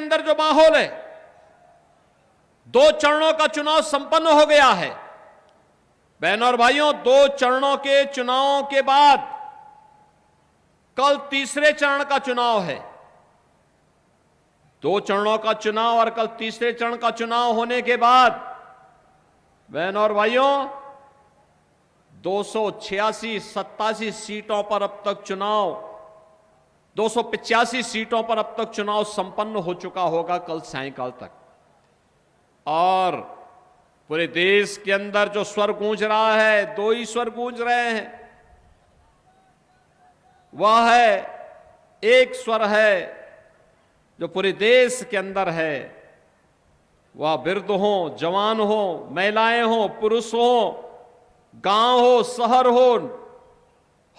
अंदर जो माहौल है, 2 चरणों का चुनाव संपन्न हो गया है। बहनों और भाइयों, 2 चरणों के चुनावों के बाद कल तीसरे चरण का चुनाव है। 2 चरणों का चुनाव और कल तीसरे चरण का चुनाव होने के बाद बहनों और भाइयों 286-87 सीटों पर अब तक चुनाव, 285 सीटों पर अब तक चुनाव संपन्न हो चुका होगा कल सायंकाल तक। और पूरे देश के अंदर जो स्वर गूंज रहा है, 2 ही स्वर गूंज रहे हैं। वह है, एक स्वर है जो पूरे देश के अंदर है, वह वृद्ध हो, जवान हो, महिलाएं हो, पुरुष हो, गांव हो, शहर हो,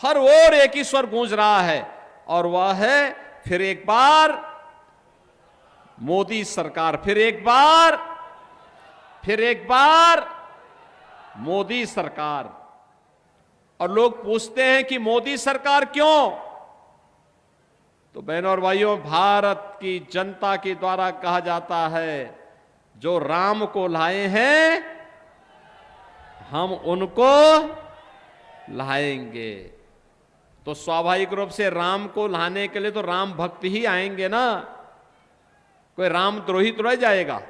हर ओर एक ही स्वर गूंज रहा है, और वह है फिर एक बार मोदी सरकार, फिर एक बार मोदी सरकार। और लोग पूछते हैं कि मोदी सरकार क्यों? तो बहनों और भाइयों, भारत की जनता के द्वारा कहा जाता है, जो राम को लाए हैं हम उनको लाएंगे। तो स्वाभाविक रूप से राम को लाने के लिए तो राम भक्त ही आएंगे ना, कोई रामद्रोही तो रह जाएगा।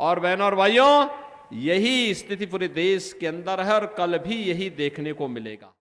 और बहनों और भाइयों, यही स्थिति पूरे देश के अंदर है और कल भी यही देखने को मिलेगा।